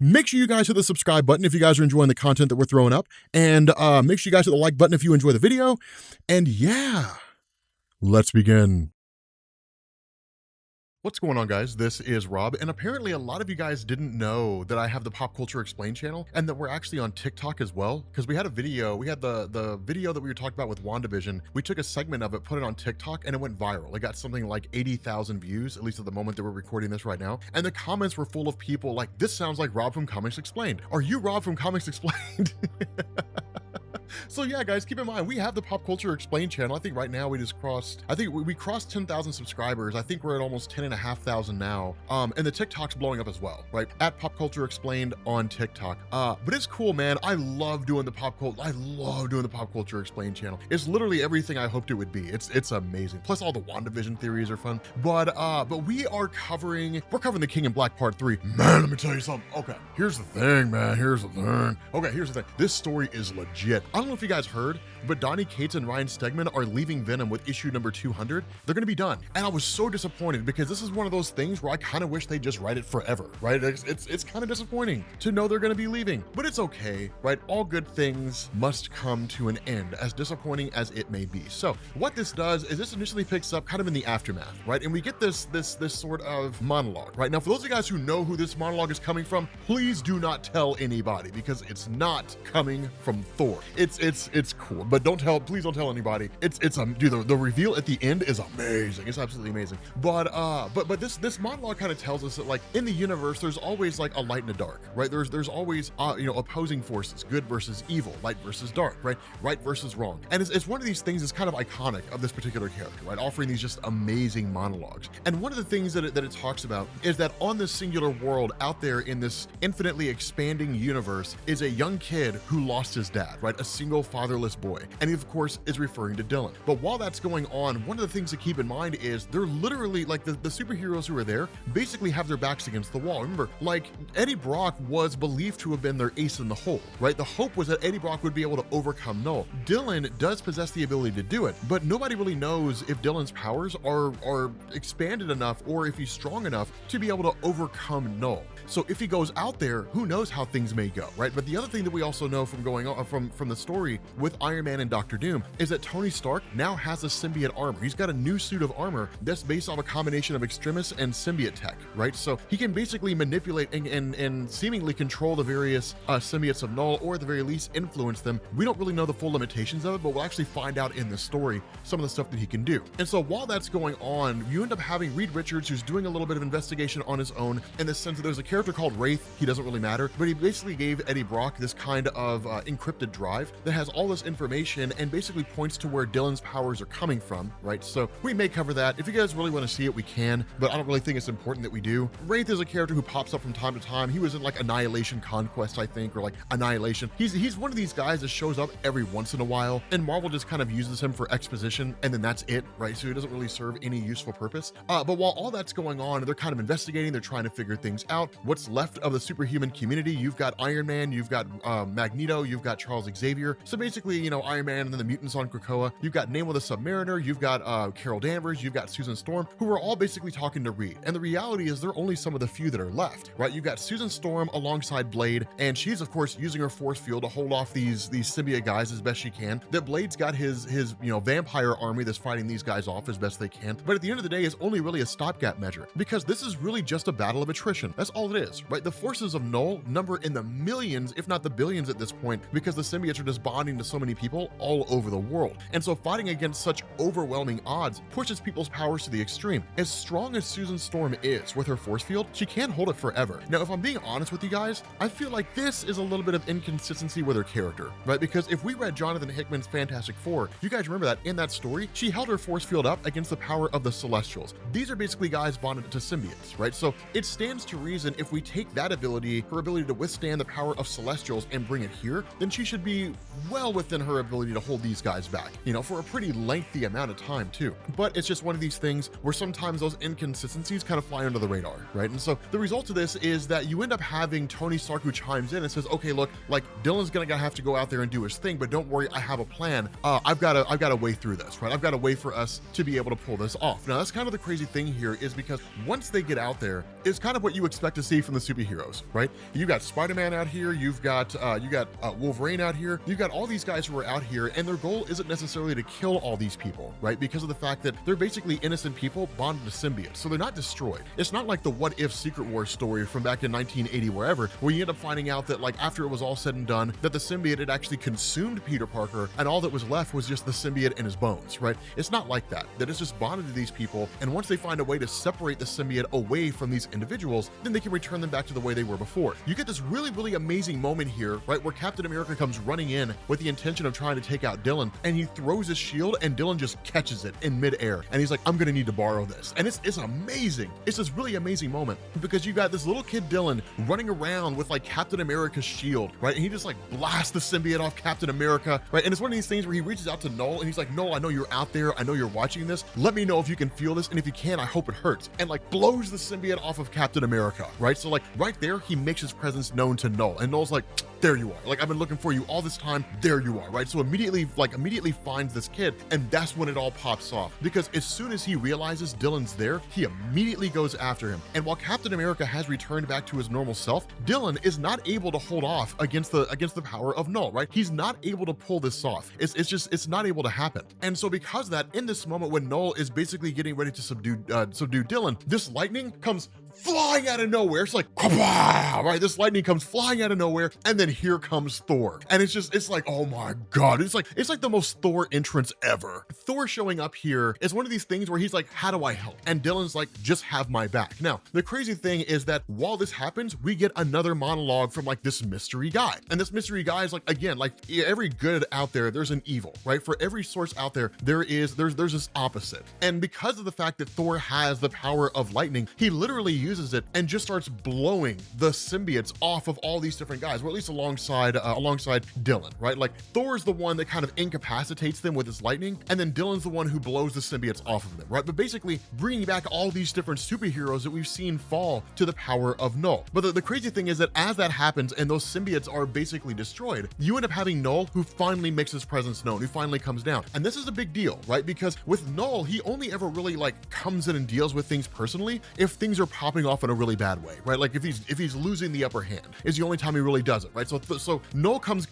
Make sure you guys hit the subscribe button if you guys are enjoying the content that we're throwing up, and make sure you guys hit the like button if you enjoy the video. And yeah, let's begin. What's going on, guys? This is Rob, and apparently a lot of you guys didn't know that I have the Pop Culture Explained channel and that we're actually on TikTok as well, because we had a video, we had the video that we were talking about with WandaVision. We took a segment of it, put it on TikTok, and it went viral. It got something like 80,000 views, at least at the moment that we're recording this right now. And the comments were full of people like, this sounds like Rob from Comics Explained. Are you Rob from Comics Explained? So yeah, guys, keep in mind, we have the Pop Culture Explained channel. I think right now we just crossed, I think we crossed 10,000 subscribers. I think we're at almost 10,500 now. And the TikTok's blowing up as well, right? At Pop Culture Explained on TikTok. But it's cool, man. I love doing the Pop Culture Explained channel. It's literally everything I hoped it would be. It's amazing. Plus all the WandaVision theories are fun. But we're covering the King in Black Part 3. Man, let me tell you something. Okay, here's the thing, man. Here's the thing. Okay, here's the thing. This story is legit. I don't know if you guys heard, but Donny Cates and Ryan Stegman are leaving Venom with issue number 200. They're gonna be done. And I was so disappointed because this is one of those things where I kind of wish they just write it forever, right? It's kind of disappointing to know they're gonna be leaving, but it's okay, right? All good things must come to an end, as disappointing as it may be. So what this does is this initially picks up kind of in the aftermath, right? And we get this sort of monologue, right? Now, for those of you guys who know who this monologue is coming from, please do not tell anybody because it's not coming from Thor. It's cool, but please don't tell anybody. Dude, the reveal at the end is amazing. It's absolutely amazing. But this monologue kind of tells us that, like, in the universe, there's always like a light and a dark, right? There's always opposing forces, good versus evil, light versus dark, right versus wrong. And it's one of these things that's kind of iconic of this particular character, right? Offering these just amazing monologues. And one of the things that it talks about is that on this singular world out there in this infinitely expanding universe is a young kid who lost his dad, right? A single fatherless boy. And he, of course, is referring to Dylan. But while that's going on, one of the things to keep in mind is they're literally, like, the superheroes who are there basically have their backs against the wall. Remember, like, Eddie Brock was believed to have been their ace in the hole, right? The hope was that Eddie Brock would be able to overcome Knull. Dylan does possess the ability to do it, but nobody really knows if Dylan's powers are expanded enough or if he's strong enough to be able to overcome Knull. So if he goes out there, who knows how things may go, right? But the other thing that we also know from going on from the story with Iron Man and Dr. Doom is that Tony Stark now has a symbiote armor. He's got a new suit of armor that's based on a combination of extremis and symbiote tech, right? So he can basically manipulate and seemingly control the various symbiotes of Knull, or at the very least influence them. We don't really know the full limitations of it, but we'll actually find out in the story some of the stuff that he can do. And so while that's going on, you end up having Reed Richards, who's doing a little bit of investigation on his own, in the sense that there's a character called Wraith. He doesn't really matter, but he basically gave Eddie Brock this kind of encrypted drive that has all this information and basically points to where Dylan's powers are coming from, right? So we may cover that. If you guys really want to see it, we can, but I don't really think it's important that we do. Wraith is a character who pops up from time to time. He was in like Annihilation Conquest, I think, or like Annihilation. He's one of these guys that shows up every once in a while, and Marvel just kind of uses him for exposition, and then that's it, right? So he doesn't really serve any useful purpose. But while all that's going on, they're kind of investigating, they're trying to figure things out. What's left of the superhuman community? You've got Iron Man, you've got Magneto, you've got Charles Xavier. So basically, Iron Man and then the mutants on Krakoa. You've got Namor the Submariner, you've got Carol Danvers, you've got Susan Storm, who are all basically talking to Reed. And the reality is they're only some of the few that are left, right? You've got Susan Storm alongside Blade, and she's of course using her force field to hold off these symbiote guys as best she can. That Blade's got his vampire army that's fighting these guys off as best they can. But at the end of the day, it's only really a stopgap measure, because this is really just a battle of attrition. That's all it is, right? The forces of Knull number in the millions, if not the billions at this point, because the symbiotes are just bonding to so many people all over the world. And so fighting against such overwhelming odds pushes people's powers to the extreme. As strong as Susan Storm is with her force field, she can't hold it forever. Now, if I'm being honest with you guys, I feel like this is a little bit of inconsistency with her character, right? Because if we read Jonathan Hickman's Fantastic Four, you guys remember that in that story, she held her force field up against the power of the Celestials. These are basically guys bonded to symbiotes, right? So it stands to reason if we take that ability, her ability to withstand the power of Celestials, and bring it here, then she should be well within her ability to hold these guys back, you know, for a pretty lengthy amount of time too. But it's just one of these things where sometimes those inconsistencies kind of fly under the radar, right? And so the result of this is that you end up having Tony Stark who chimes in and says, okay, look, like Dylan's gonna have to go out there and do his thing, but don't worry, I have a plan. I've got a way through this, right? I've got a way for us to be able to pull this off. Now that's kind of the crazy thing here, is because once they get out there, it's kind of what you expect to see from the superheroes, right? You got Spider-Man out here, you've got Wolverine out here, you've got all these guys who are out here, and their goal isn't necessarily to kill all these people, right? Because of the fact that they're basically innocent people bonded to symbiotes, so they're not destroyed. It's not like the What If Secret Wars story from back in 1980 wherever, where you end up finding out that like after it was all said and done, that the symbiote had actually consumed Peter Parker, and all that was left was just the symbiote and his bones, right? It's not like that. That it's just bonded to these people, and once they find a way to separate the symbiote away from these individuals, then they can return them back to the way they were before. You get this really, really amazing moment here, right, where Captain America comes running in with the intention of trying to take out Dylan, and he throws his shield, and Dylan just catches it in midair, and he's like, I'm gonna need to borrow this. And it's amazing. It's this really amazing moment, because you got this little kid Dylan running around with like Captain America's shield, right, and he just like blasts the symbiote off Captain America, right, and it's one of these things where he reaches out to Knull, and he's like, Knull, I know you're out there, I know you're watching this, let me know if you can feel this, and if you can, I hope it hurts, and like blows the symbiote off of Captain America, right? So like right there, he makes his presence known to Knull, and Knull's like, there you are, like I've been looking for you all this time, there you are, right? So immediately finds this kid, and that's when it all pops off, because as soon as he realizes Dylan's there, he immediately goes after him. And while Captain America has returned back to his normal self, Dylan is not able to hold off against the power of Knull, right? He's not able to pull this off. It's not able to happen. And so because of that, in this moment when Knull is basically getting ready to subdue Dylan, this lightning comes flying out of nowhere. It's like, right? This lightning comes flying out of nowhere, and then here comes Thor. And it's like, oh my God. It's like the most Thor entrance ever. Thor showing up here is one of these things where he's like, how do I help? And Dylan's like, just have my back. Now, the crazy thing is that while this happens, we get another monologue from like this mystery guy. And this mystery guy is like, again, like every good out there, there's an evil, right? For every source out there, there's this opposite. And because of the fact that Thor has the power of lightning, he literally uses it and just starts blowing the symbiotes off of all these different guys, or at least alongside Dylan, right? Like Thor's the one that kind of incapacitates them with his lightning, and then Dylan's the one who blows the symbiotes off of them, right? But basically bringing back all these different superheroes that we've seen fall to the power of Knull. But the crazy thing is that as that happens and those symbiotes are basically destroyed, you end up having Knull who finally makes his presence known, who finally comes down. And this is a big deal, right? Because with Knull, he only ever really like comes in and deals with things personally if things are popping off in a really bad way, right? Like if he's losing the upper hand is the only time he really does it, right? So Knull comes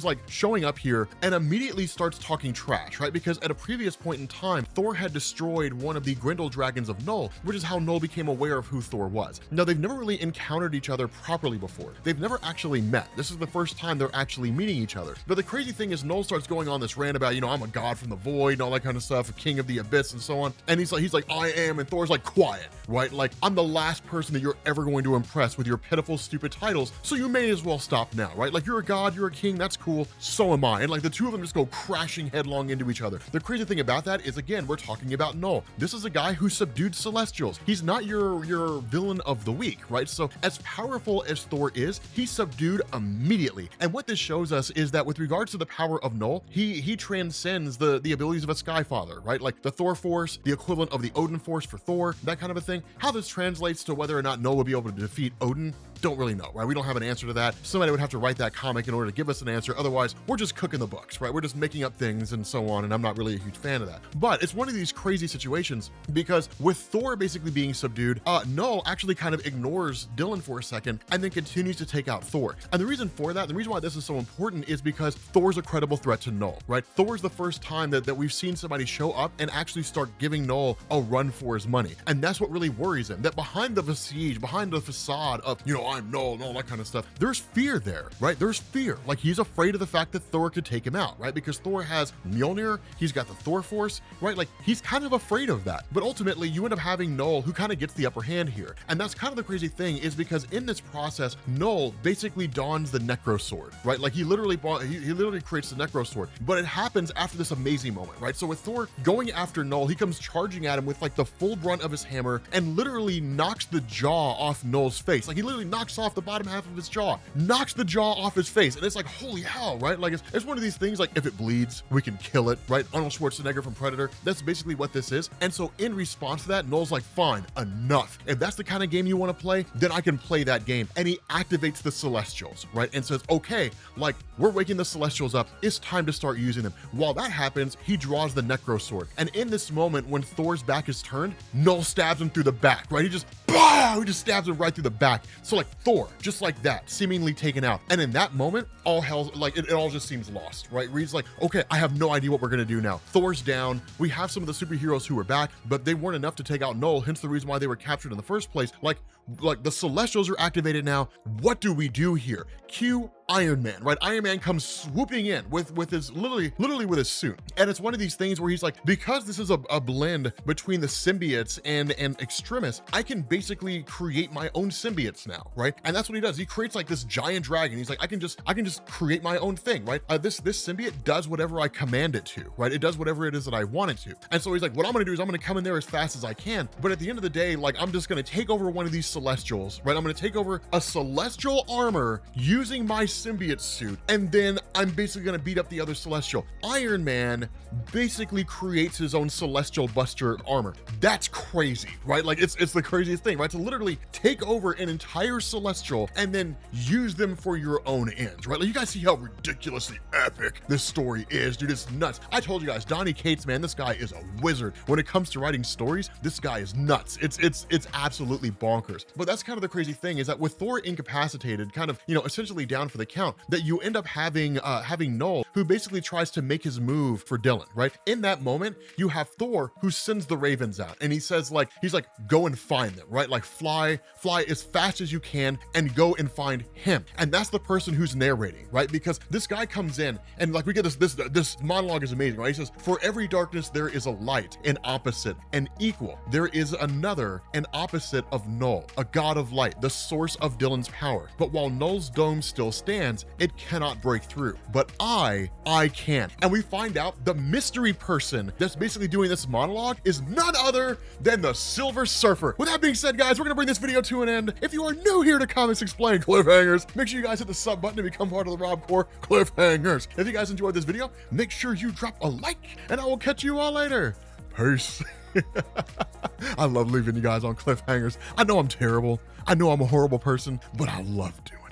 like showing up here and immediately starts talking trash, right? Because at a previous point in time, Thor had destroyed one of the Grendel dragons of Knull, which is how Knull became aware of who Thor was. Now, they've never really encountered each other properly before. They've never actually met. This is the first time they're actually meeting each other. But the crazy thing is Knull starts going on this rant about, you know, I'm a god from the void and all that kind of stuff, a king of the abyss and so on. And he's like, I am, and Thor's like, quiet, right? Like, I'm the last person that you're ever going to impress with your pitiful, stupid titles, so you may as well stop now, right? Like, you're a god, you're a king, that's cool, so am I. And like the two of them just go crashing headlong into each other. The crazy thing about that is, again, we're talking about Knull. This is a guy who subdued Celestials. He's not your villain of the week, right? So as powerful as Thor is, he's subdued immediately. And what this shows us is that with regards to the power of Knull, he transcends the abilities of a Skyfather, right? Like the Thor Force, the equivalent of the Odin Force for Thor, that kind of a thing. How this translates to whether or not Knull will be able to defeat Odin, don't really know, right? We don't have an answer to that. Somebody would have to write that comic in order to give us an answer. Otherwise, we're just cooking the books, right? We're just making up things and so on, and I'm not really a huge fan of that. But it's one of these crazy situations because with Thor basically being subdued, Knull actually kind of ignores Dylan for a second and then continues to take out Thor. And the reason for that, the reason why this is so important is because Thor's a credible threat to Knull, right? Thor's the first time that we've seen somebody show up and actually start giving Knull a run for his money. And that's what really worries him, that behind the siege, behind the facade of, you know, I'm Knull and all that kind of stuff, there's fear there, right? There's fear. Like he's afraid of the fact that Thor could take him out, right? Because Thor has Mjolnir, he's got the Thor Force, right? Like he's kind of afraid of that. But ultimately, you end up having Knull who kind of gets the upper hand here. And that's kind of the crazy thing is because in this process, Knull basically dons the Necro Sword, right? Like he literally creates the Necro Sword, but it happens after this amazing moment, right? So with Thor going after Knull, he comes charging at him with like the full brunt of his hammer and literally knocks the jaw off Knull's face. Like he literally knocks off the bottom half of his jaw, knocks the jaw off his face. And it's like, holy hell, right? Like it's one of these things, like if it bleeds, we can kill it, right? Arnold Schwarzenegger from Predator. That's basically what this is. And so in response to that, Knull's like, fine, enough. If that's the kind of game you want to play, then I can play that game. And he activates the Celestials, right? And says, okay, like we're waking the Celestials up. It's time to start using them. While that happens, he draws the Necro Sword. And in this moment, when Thor's back is turned, Knull stabs him through the back, right? He just stabs him right through the back. So like Thor, just like that, seemingly taken out. And in that moment, all hell, like it all just seems lost, right? Reed's like, okay, I have no idea what we're gonna do now. Thor's down. We have some of the superheroes who are back, but they weren't enough to take out Knull, hence the reason why they were captured in the first place. Like the Celestials are activated now. What do we do here? Cue Iron Man, right? Iron Man comes swooping in with his literally with his suit. And it's one of these things where he's like, because this is a blend between the symbiotes and extremis, I can basically create my own symbiotes now, right? And that's what he does. He creates like this giant dragon. He's like, I can just create my own thing, right? This symbiote does whatever I command it to, right? It does whatever it is that I want it to. And so he's like, what I'm gonna do is I'm gonna come in there as fast as I can. But at the end of the day, like I'm just gonna take over one of these Celestials, right? I'm gonna take over a Celestial armor using my symbiote suit, and then I'm basically gonna beat up the other Celestial. Iron Man basically creates his own Celestial Buster armor. That's crazy, right? Like it's the craziest thing, right? To literally take over an entire Celestial and then use them for your own ends, right? Like you guys see how ridiculously epic this story is, dude. It's nuts. I told you guys, Donny Cates, man, this guy is a wizard. When it comes to writing stories, this guy is nuts. It's absolutely bonkers. But that's kind of the crazy thing, is that with Thor incapacitated, kind of, you know, essentially down for the count, that you end up having Knull, who basically tries to make his move for Dylan, right? In that moment, you have Thor, who sends the Ravens out, and he says, like, he's like, go and find them, right? Like fly as fast as you can and go and find him. And that's the person who's narrating, right? Because this guy comes in and like we get this monologue is amazing, right? He says, for every darkness there is a light, an opposite, an equal. There is another, an opposite of Knull, a god of light, the source of Dylan's power. But while Knull's dome still stands, it cannot break through. But I can. And we find out the mystery person that's basically doing this monologue is none other than the Silver Surfer. With that being said, guys, we're gonna bring this video to an end. If you are new here to Comics Explained Cliffhangers, make sure you guys hit the sub button to become part of the Rob Core Cliffhangers. If you guys enjoyed this video, make sure you drop a like, and I will catch you all later. Peace. I love leaving you guys on cliffhangers. I know I'm terrible. I know I'm a horrible person, but I love doing it.